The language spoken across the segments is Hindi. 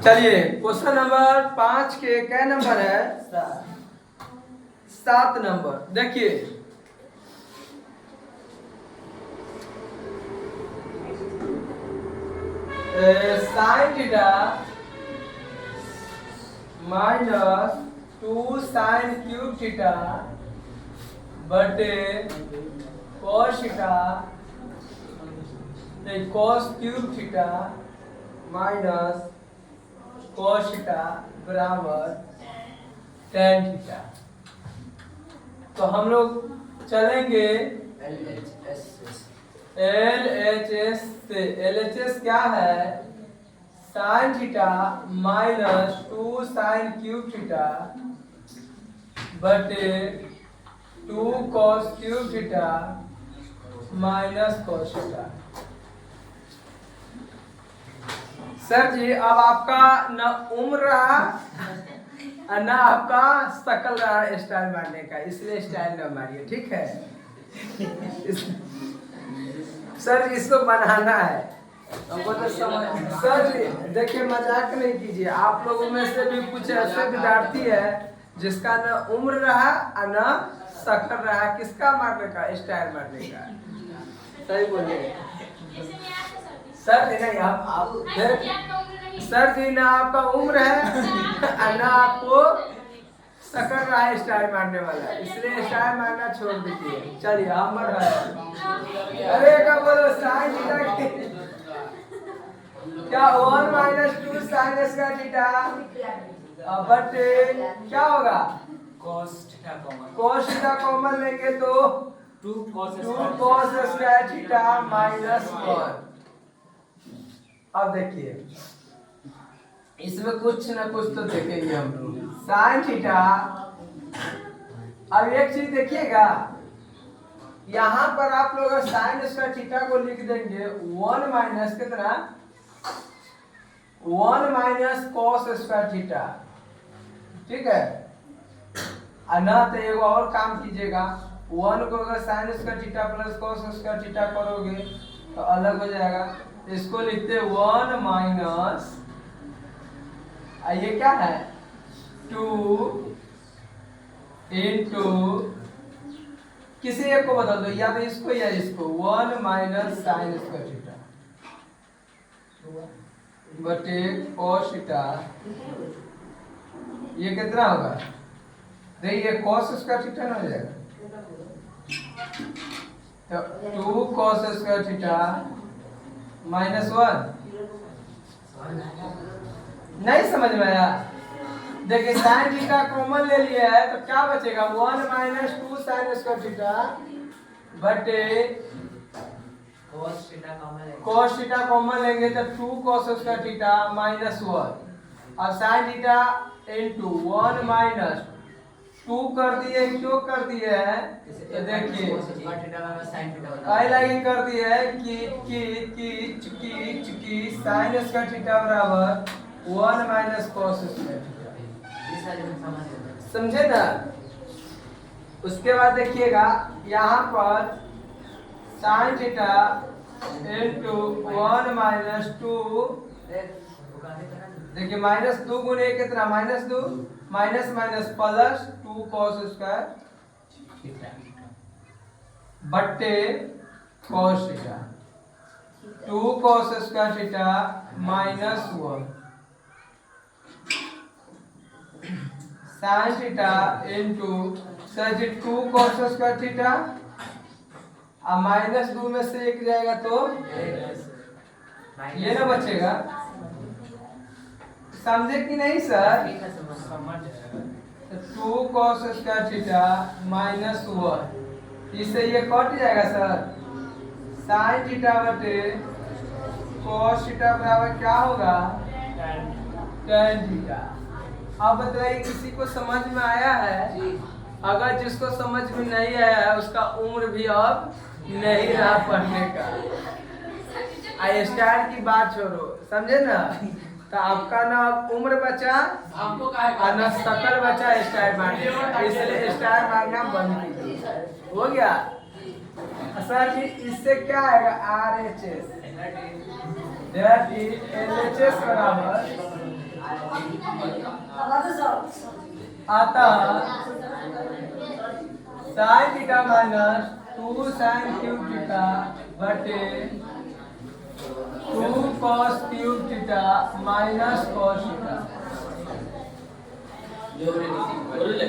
चलिए क्वेश्चन नंबर 5 के क्या नंबर है? 7 नंबर। देखिए sine theta minus 2 sine cube theta बटे cos theta cos cube theta minus cos theta बराबर tan थीटा। तो हम लोग चलेंगे LHS से। LHS क्या है? Sine theta minus 2 sine cube theta बटे 2 cos cube theta minus cos theta. Sir जी अब आपका न उम्र रहा न आपका शकल रहा स्टाइल मारने का, इसलिए स्टाइल न मारिए, ठीक है? सर जी इसको बनाना है हमको तो समझ। सर जी देखिए मजाक नहीं कीजिए, आप लोगों में से भी कुछ ऐसे विद्यार्थी है जिसका न उम्र रहा और न शकल रहा, किसका मारने का? स्टाइल मारने का। सही बोलिए सर जी। नहीं आप सर जी ना आपका उम्र है ना आपको शकल रहा है स्टाइल मारने वाला, इसलिए स्टाइल मारना छोड़ दीजिए। चलिए हम बढ़ रहे हैं। अरे क्या बोलो साइन थीटा क्या 1 माइनस 2 साइन स्क्वायर थीटा बटे क्या होगा? cos theta common. cos theta common लेंगे तो 2 cos स्क्वायर थीटा माइनस 1। अब देखिए इसमें कुछ ना कुछ तो देखेंगे हम लोग। साइन थीटा, अब एक चीज देखिएगा, यहाँ पर आप लोग साइन स्क्वायर थीटा को लिख देंगे 1 माइनस कितना? 1 माइनस कॉस स्क्वायर थीटा, ठीक है? ना तो एगो और काम कीजिएगा, 1 को अगर sine square theta plus cos square theta करोगे तो अलग हो जाएगा। इसको लिखते 1 माइनस, ये क्या है? 2 इंटू किसी एक को बदल दो, या तो इसको या इसको। 1 माइनस साइन स्क्वायर थीटा बटे कॉस थीटा, ये कितना होगा? देखिए कॉस स्क्वायर थीटा ना हो जाएगा तो 2 कॉस स्क्वायर थीटा माइनस 1। नहीं समझ में आया? देखिए साइन थीटा कॉमन ले लिया है तो क्या बचेगा? 1 माइनस 2 साइन स्क्वायर थीटा बटे cos थीटा कॉमन लेंगे तो 2 cos स्क्वायर थीटा माइनस 1। अब साइन थीटा इंटू 1 माइनस 2 कर दिए, क्यों कर दिए है? तो देखिए आई लाइन कर दिए है कि साइन स्क्वायर थीटा बराबर 1 माइनस कॉस स्क्वायर थीटा, समझे ना? उसके बाद देखिएगा यहाँ पर साइन थीटा इंटू 1 माइनस 2, देखिए माइनस 2 गुने कितना? Minus 2 minus minus plus 2 cos square बट्टे cos theta, 2 cos square theta minus 1 sine theta into sir जी 2 कॉस स्क्वायर थीटा, अब माइनस 2 में से एक जाएगा तो ये ना बचेगा। समझे कि नहीं sir? 2 cos square theta minus 1, इससे ये कट जाएगा सर। साइन थीटा बटे cos थीटा बराबर क्या होगा? tan theta. अब बताइए किसी को समझ में आया है? अगर जिसको समझ में नहीं आया है उसका उम्र भी अब नहीं रहा पढ़ने का। स्टाइल की बात छोड़ो, समझे ना? तो आपका ना उम्र बचा और ना शकल बचा स्टाइल मारने का, इसलिए स्टाइल मारना बंद कीजिए। हो गया सर जी? इससे क्या आएगा? RHS दैट इज LHS बराबर आता sign theta minus 2 sine cube theta बटे 2 cos cube theta minus cos theta.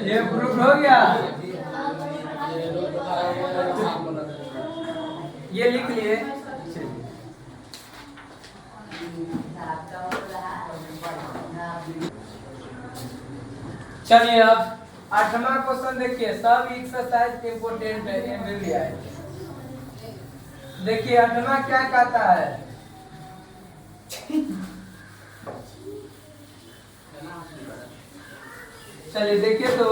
ये प्रूफ हो गया। ये लिख लिए। चलिए अब 8वां क्वेश्चन देखिए, सब एक्सरसाइज इंपोर्टेंट है, ये मिल गया है। देखिए 8वां क्या कहता है, चलिए देखिए तो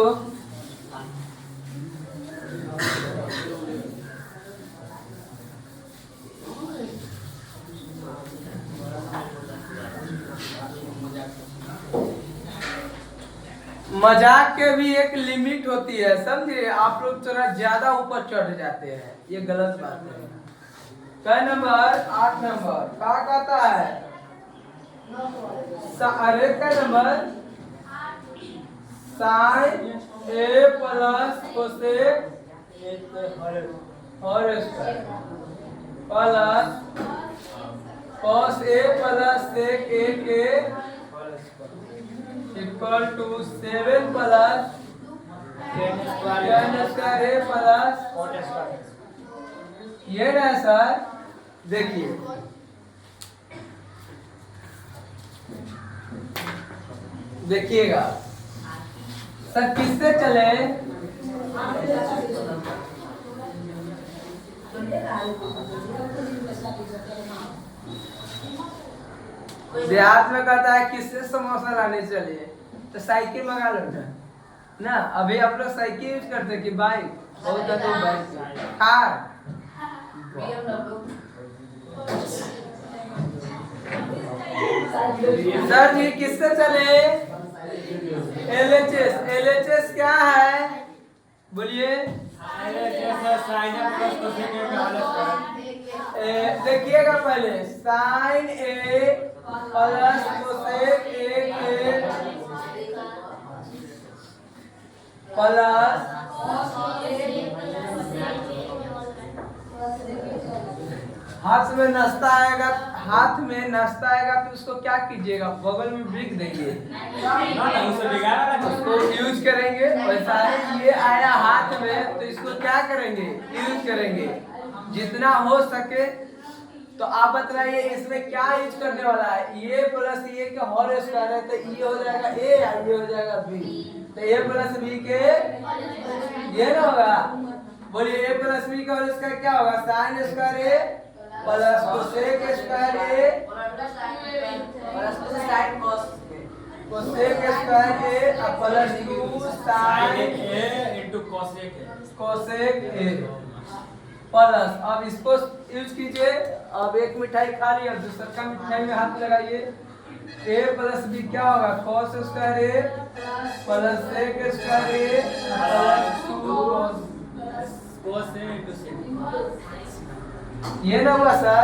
मजाक के भी एक लिमिट होती है, समझे। आप लोग थोड़ा ज्यादा ऊपर चढ़ जाते हैं, ये गलत बात है। क्या नंबर 8 नंबर क्या कहता है, अरे का number sine A plus cosec और plus cos A plus sec A के equal to 7 plus tan square A plus ये ना सर। देखिए देखिएगा सर, किससे चले, देहात में कहता है किससे समोसा लाने चलिए, तो साइकिल मंगा लो ना। अभी आप लोग साइकिल यूज करते कि बाइक, बहुत अधिक बाइक कार। सर जी किससे चले, LHS। LHS क्या है बोलिए, देखिएगा पहले sine A plus cosec A के प्लस हाथ में नाश्ता आएगा, हाथ में नाश्ता आएगा तो उसको क्या कीजिएगा, बगल में ब्रिक देंगे, उसको यूज करेंगे। वैसा है ये आया हाथ में तो इसको क्या करेंगे, यूज करेंगे जितना हो सके। तो आप बताइए इसमें क्या यूज करने वाला है, ये प्लस ये का होल स्क्वायर है तो ये हो जाएगा ए, ये हो जाएगा बी, तो ए प्लस बी के ये ना होगा। बोलिए ए प्लस बी का होल स्क्वायर क्या होगा, sine square A plus cosec square A plus cosec square A plus 2 sine A into cosec A plus. अब इसको यूज कीजिए। अब एक मिठाई खा ली, अब दूसरा मिठाई में हाथ लगाइए। ए प्लस बी क्या होगा, cos square A plus sec square A plus 2 cos A into sec. ये ना हुआ सर।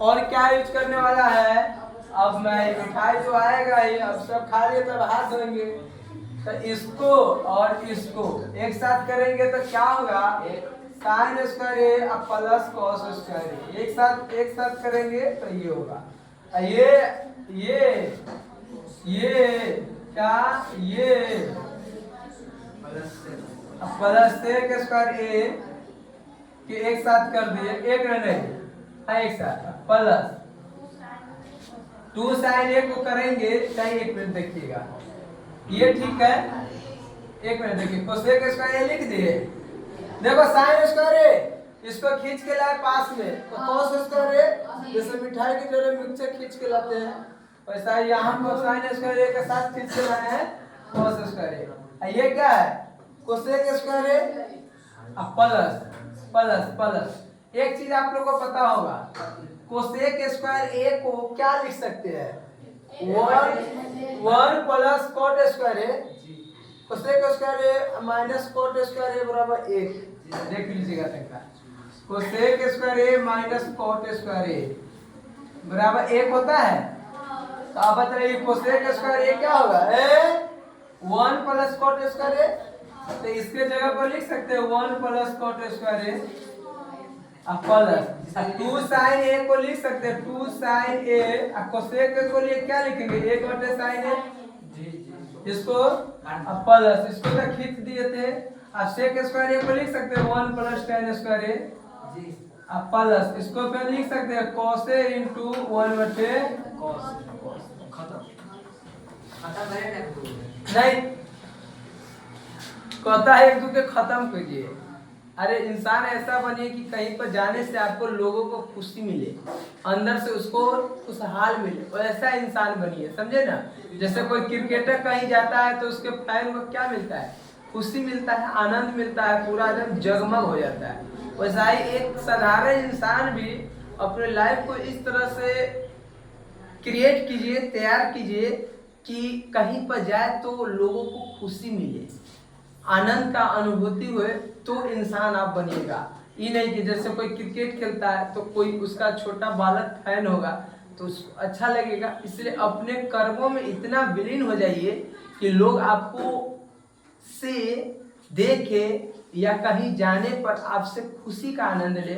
और क्या यूज करने वाला है, अब मैं मिठाई तो आएगा ही, अब सब खा लिए तब हाथ धोएंगे, तो इसको और इसको एक साथ करेंगे तो क्या होगा, sine square A plus cos square ए, एक साथ करेंगे तो ये होगा। ये क्या, ये प्लस सेक स्क्वायर ए कि एक साथ कर दिए, एक नहीं एक साथ प्लस 2 साइन ए को करेंगे, चाहे एक मिनट देखिएगा, ये ठीक है। एक मिनट देखिए, कोसेक स्क्वायर ए लिख दिए, देखो साइन स्क्वायर ए इसको खींच के लाए पास में, तो कॉस स्क्वायर ए जैसे मिठाई की तरह मिक्सचर खींच के लाते हैं, वैसा यहाँ पर साइन स्क्वायर ए के साथ खींच के लाए हैं कॉस स्क्वायर ए। ये क्या है, cosec square A plus plus plus. एक चीज आप लोगों को पता होगा, कोसेक स्क्वायर ए को क्या लिख सकते हैं, 1 प्लस कॉट स्क्वायर ए, कोसेक स्क्वायर ए माइनस कॉट स्क्वायर ए बराबर 1। देख लीजिएगा तनिका, कोसेक स्क्वायर ए माइनस कॉट स्क्वायर ए बराबर 1 होता है। तो आप बताइए कोसेक स्क्वायर ए क्या होगा? ए 1 प्लस कॉट स्क्वायर ए। तो इसके जगह पर लिख सकते हैं 1 plus cot square A plus 2 sine ए को लिख सकते हैं 2 साइन ए। कोसेक को लिए क्या लिखेंगे? 1 बटे साइन ए। इसको प्लस इसको तो खींच दिए थे। अब सेक स्क्वायर ए को लिख सकते हैं 1 plus tan square A plus इसको फिर लिख सकते हैं cos a इंटू 1 बटे नहीं कहता है एक दूसरे खत्म कीजिए। अरे इंसान ऐसा बनिए कि कहीं पर जाने से आपको लोगों को खुशी मिले, अंदर से उसको खुशहाल मिले, और ऐसा इंसान बनिए, समझे ना। जैसे कोई क्रिकेटर कहीं जाता है तो उसके फैन को क्या मिलता है? खुशी मिलता है, आनंद मिलता है, पूरा एकदम जगमग हो जाता है। वैसा ही एक साधारण इंसान भी अपने लाइफ को इस तरह से क्रिएट कीजिए, तैयार कीजिए कि कहीं पर जाए तो लोगों को खुशी मिले, आनंद का अनुभूति हुए, तो इंसान आप बनिएगा। ये नहीं कि जैसे कोई क्रिकेट खेलता है तो कोई उसका छोटा बालक फैन होगा तो उसको अच्छा लगेगा। इसलिए अपने कर्मों में इतना विलीन हो जाइए कि लोग आपको से देखे या कहीं जाने पर आपसे खुशी का आनंद ले,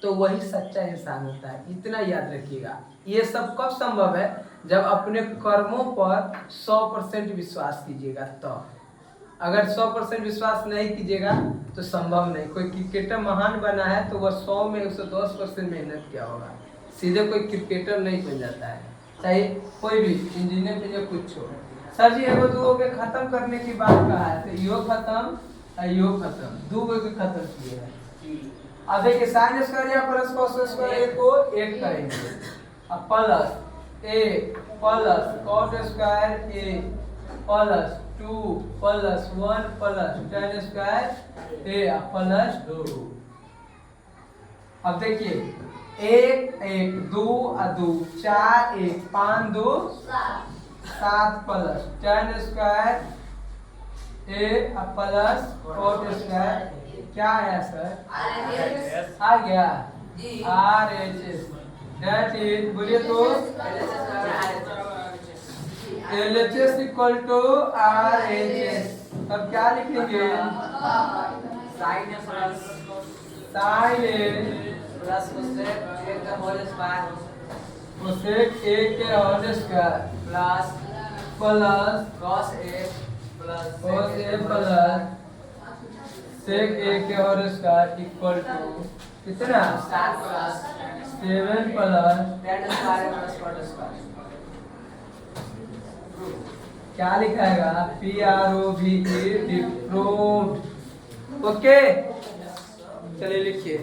तो वही सच्चा इंसान होता है। इतना याद रखिएगा। ये सब कब संभव है? जब अपने कर्मों पर 100% विश्वास कीजिएगा। तो अगर 100% विश्वास नहीं कीजिएगा तो संभव नहीं। कोई क्रिकेटर महान बना है तो वह 100 में 110% मेहनत किया होगा। सीधे कोई क्रिकेटर नहीं बन जाता है, चाहे कोई भी इंजीनियर पे जो कुछ हो। सर जी एगो दो के खत्म करने की बात कहा है, तो यो खत्म यो खत्म, दो के खत्म किए हैं। अब देखिए साइन स्क्वायर या प्लस कॉस स्क्वायर को 1 करेंगे, अब plus 1 plus cos square A plus 2 plus 1 plus tan square A plus 2। अब देखिए 1 1 2 2 4 1 5 2 7 plus tan square A plus cot square क्या आया सर? आ गया RHS, दैट इज बोलिए तो LHS इक्वल टू RHS। अब क्या लिखेंगे? Sine A plus sine A plus cosec A का होल स्क्वायर कोसेक ए के whole square plus plus cos a plus cos a plus sec a के होल स्क्वायर इक्वल टू कितना? 7 plus 7 plus tan square plus cot square. क्या लिखाएगा? PROVE डिप्रूव्ड। ओके चलिए लिखिए।